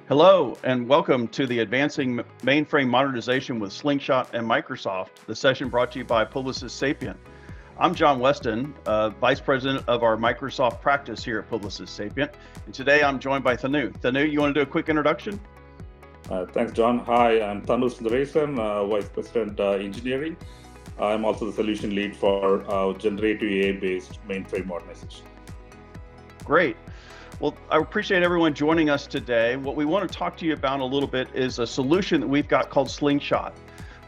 Hello, and welcome to the Advancing Mainframe Modernization with Slingshot and Microsoft, the session brought to you by Publicis Sapient. I'm John Weston, Vice President of our Microsoft practice here at Publicis Sapient, and today I'm joined by Thanu. Thanu, you want to do a quick introduction? Thanks, John. Hi, I'm Thanu Sundaresan, Vice President Engineering. I'm also the solution lead for generative AI-based mainframe modernization. Great. Well, I appreciate everyone joining us today. What we want to talk to you about a little bit is a solution that we've got called Slingshot.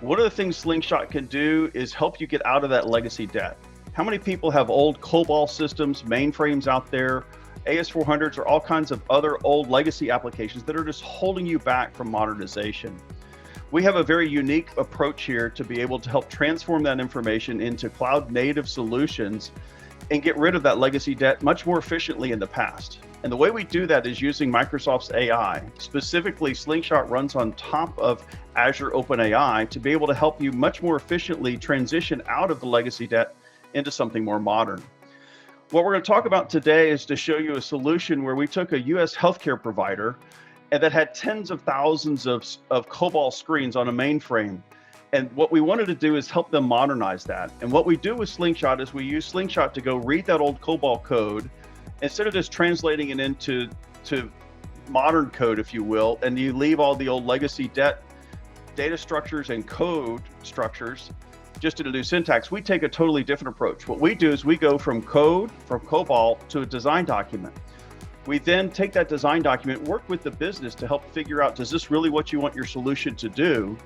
One of the things Slingshot can do is help you get out of that legacy debt. How many people have old COBOL systems, mainframes out there, AS400s, or all kinds of other old legacy applications that are just holding you back from modernization? We have a very unique approach here to be able to help transform that information into cloud native solutions and get rid of that legacy debt much more efficiently in the past. And the way we do that is using Microsoft's AI. Specifically, Slingshot runs on top of Azure OpenAI to be able to help you much more efficiently transition out of the legacy debt into something more modern. What we're going to talk about today is to show you a solution where we took a US healthcare provider and that had tens of thousands of COBOL screens on a mainframe. And what we wanted to do is help them modernize that. And what we do with Slingshot is we use Slingshot to go read that old COBOL code, instead of just translating it into modern code, if you will, and you leave all the old legacy data structures and code structures just in a new syntax. We take a totally different approach. What we do is we go from code, from COBOL, to a design document. We then take that design document, work with the business to help figure out, is this really what you want your solution to do?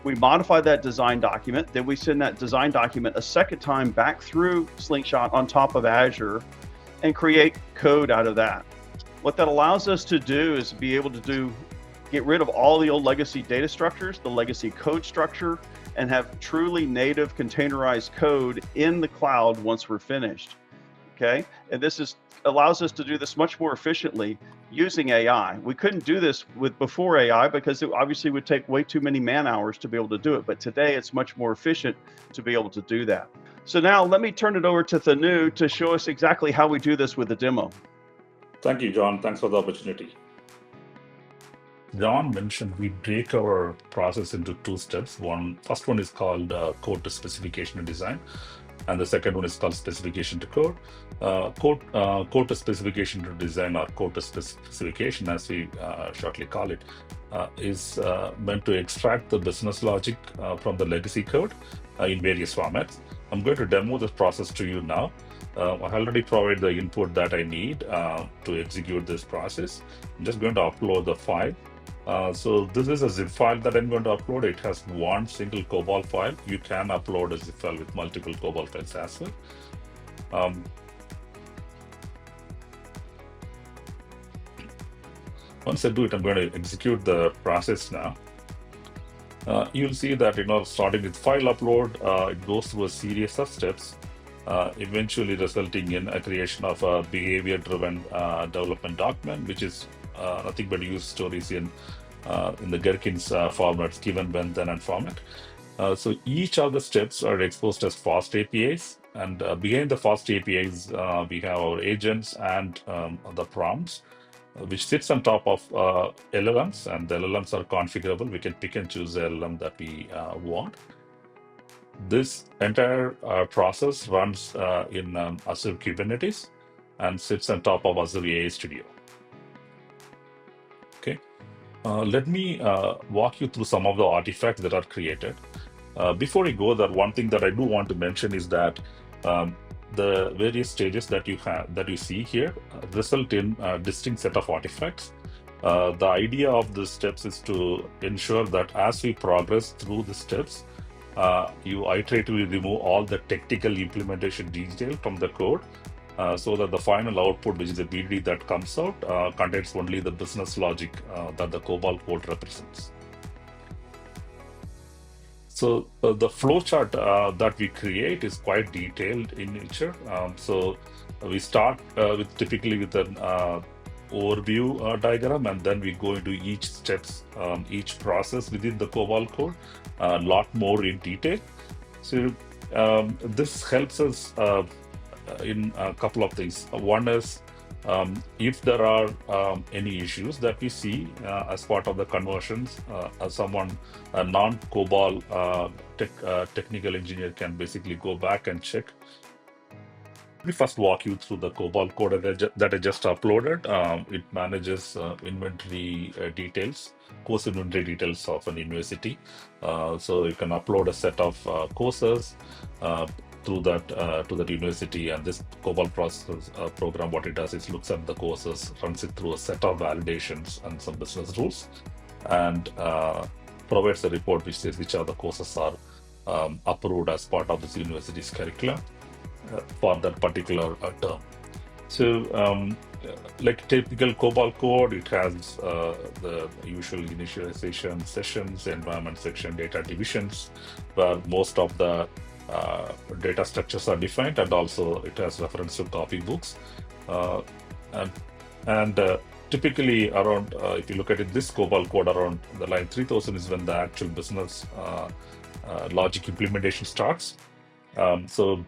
We modify that design document, then we send that design document a second time back through Slingshot on top of Azure and create code out of that. What that allows us to do is be able to get rid of all the old legacy data structures, the legacy code structure, and have truly native containerized code in the cloud once we're finished. Okay, and this allows us to do this much more efficiently using AI. We couldn't do this before AI because it obviously would take way too many man hours to be able to do it. But today it's much more efficient to be able to do that. So now let me turn it over to Thanu to show us exactly how we do this with the demo. Thank you, John. Thanks for the opportunity. John mentioned we break our process into two steps. First one is called code to specification and design, and the second one is called specification to code. Code to specification to design, or code to specification, as we shortly call it, is meant to extract the business logic from the legacy code in various formats. I'm going to demo this process to you now. I already provided the input that I need to execute this process. I'm just going to upload the file. So this is a zip file that I'm going to upload. It has one single COBOL file. You can upload a zip file with multiple COBOL files as well. Once I do it, I'm going to execute the process now. You'll see that, starting with file upload, it goes through a series of steps, eventually resulting in a creation of a behavior-driven development document, which is nothing but use stories in the Gherkin's formats, given, when, then, and format. So each of the steps are exposed as fast APIs, and behind the fast APIs, we have our agents and the prompts, which sits on top of LLMs, and the LLMs are configurable. We can pick and choose the LLM that we want. This entire process runs in Azure Kubernetes and sits on top of Azure AI Studio. Okay, let me walk you through some of the artifacts that are created. Before we go there, one thing that I do want to mention is that the various stages that you see here result in a distinct set of artifacts. The idea of the steps is to ensure that as we progress through the steps, you iteratively remove all the technical implementation detail from the code, so that the final output, which is the BD that comes out, contains only the business logic that the COBOL code represents. So the flowchart that we create is quite detailed in nature. So we start typically with an overview diagram, and then we go into each steps, each process within the COBOL code, a lot more in detail. So this helps us in a couple of things. One is If there are any issues that we see as part of the conversions, a non-COBOL technical engineer can basically go back and check. Let me first walk you through the COBOL code that I just uploaded. It manages inventory details, course inventory details of an university. So you can upload a set of courses through that to that university, and this COBOL process program, what it does is looks at the courses, runs it through a set of validations and some business rules, and provides a report which says which of the courses are approved as part of this university's curriculum for that particular term. So, like typical COBOL code, it has the usual initialization sessions, environment section, data divisions, where most of the data structures are defined, and also it has reference to copy books. And typically around, if you look at it, this COBOL code around the line 3000 is when the actual business logic implementation starts. So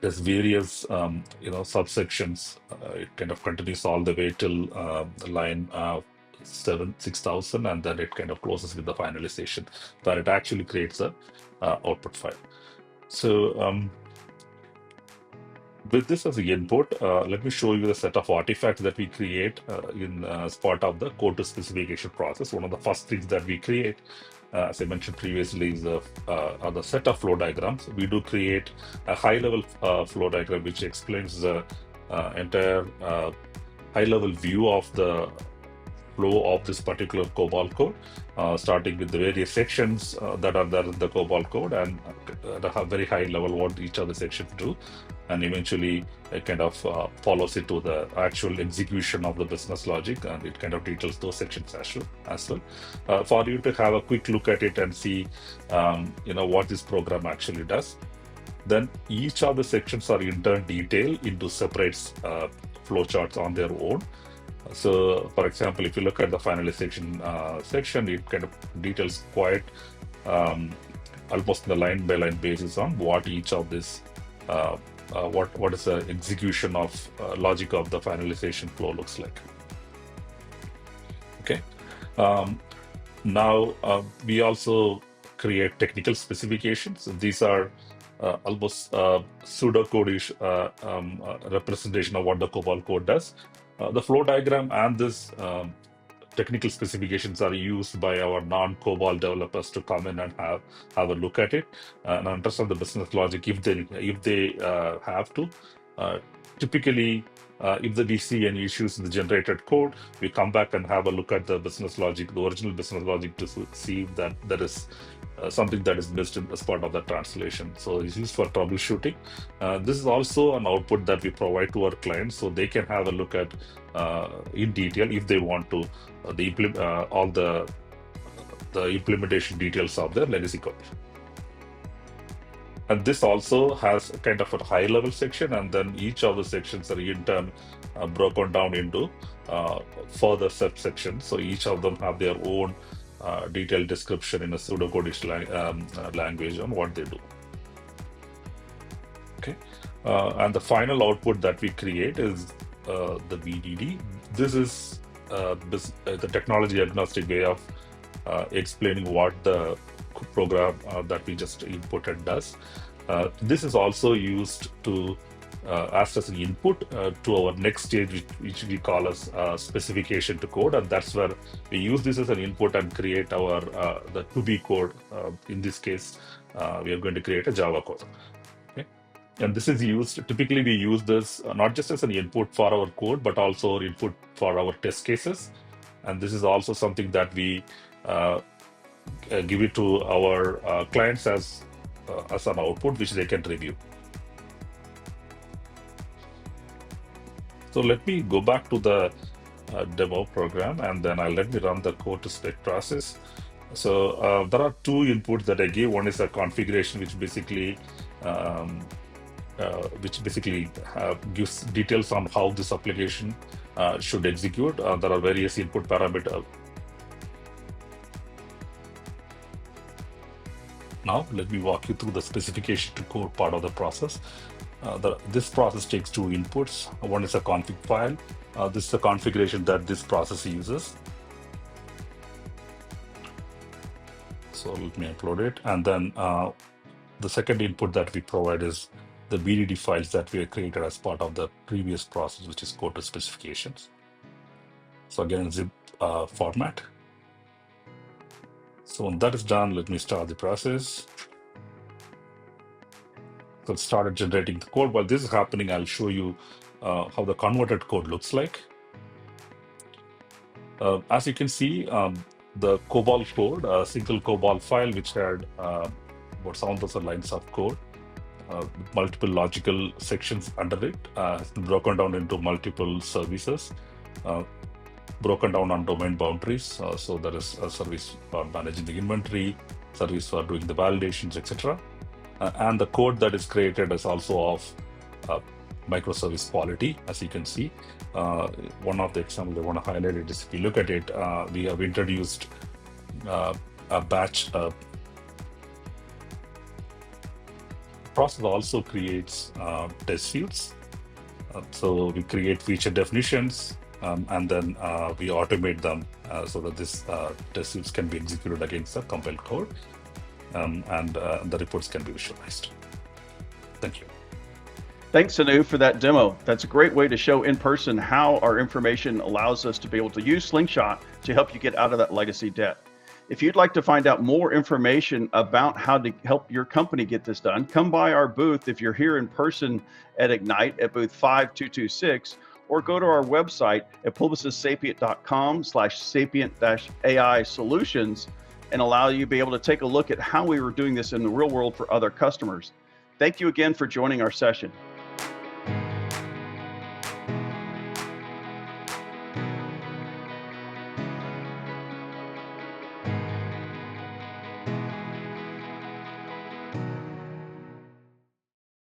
there's various subsections. It kind of continues all the way till the line 6000, and then it kind of closes with the finalization, where it actually creates a output file. So with this as the input, let me show you the set of artifacts that we create as part of the code to specification process. One of the first things that we create, as I mentioned previously, is the set of flow diagrams. We do create a high-level flow diagram which explains the entire high-level view of the flow of this particular COBOL code, starting with the various sections that are there in the COBOL code, and at a very high level what each of the sections do, and eventually it kind of follows it to the actual execution of the business logic, and it kind of details those sections as well. For you to have a quick look at it and see what this program actually does, then each of the sections are in turn detailed into separate flowcharts on their own. So, for example, if you look at the finalization section, it kind of details quite almost the line by line basis on what each of this, what is the execution of logic of the finalization flow looks like. Okay. Now we also create technical specifications. These are almost pseudocode-ish representation of what the COBOL code does. The flow diagram and this technical specifications are used by our non-COBOL developers to come in and have a look at it and understand the business logic if they have to. Typically, if we see any issues in the generated code, we come back and have a look at the business logic, the original business logic, to see if that there is something that is missed as part of the translation. So it's used for troubleshooting. This is also an output that we provide to our clients, so they can have a look at in detail if they want to all the implementation details of their legacy code. And this also has a kind of a high-level section, and then each of the sections are in turn broken down into further subsections. So each of them have their own detailed description in a pseudocode-ish language on what they do. Okay, and the final output that we create is the VDD. This is the technology agnostic way of explaining what the program that we just inputted does. This is also used to as an input to our next stage, which we call as specification to code, and that's where we use this as an input and create our the to-be code. In this case, we are going to create a Java code. Okay, and this is used. Typically, we use this not just as an input for our code, but also input for our test cases. And this is also something that we give it to our clients as an output, which they can review. So let me go back to the demo program, and then let me run the code to spec process. So there are two inputs that I give. One is a configuration, which basically gives details on how this application should execute. There are various input parameters. Now, let me walk you through the specification to code part of the process. This process takes two inputs. One is a config file. This is the configuration that this process uses. So let me upload it. And then the second input that we provide is the BDD files that we created as part of the previous process, which is code to specifications. So again, zip format. So when that is done, let me start the process. So it started generating the code. While this is happening, I'll show you how the converted code looks like. As you can see, the COBOL code, a single COBOL file, which had about 7,000 lines of code, with multiple logical sections under it, has been broken down into multiple services, broken down on domain boundaries. So there is a service for managing the inventory, service for doing the validations, etc. And the code that is created is also of microservice quality, as you can see. One of the examples I want to highlight it is, if you look at it, we have introduced a batch. Process also creates test suites. So we create feature definitions, and then we automate them so that this test suites can be executed against the compiled code, and the reports can be visualized. Thank you. Thanks, Anu, for that demo. That's a great way to show in person how our information allows us to be able to use Slingshot to help you get out of that legacy debt. If you'd like to find out more information about how to help your company get this done, come by our booth if you're here in person at Ignite at booth 5226, or go to our website at publicissapient.com/sapient-AI solutions and allow you to be able to take a look at how we were doing this in the real world for other customers. Thank you again for joining our session.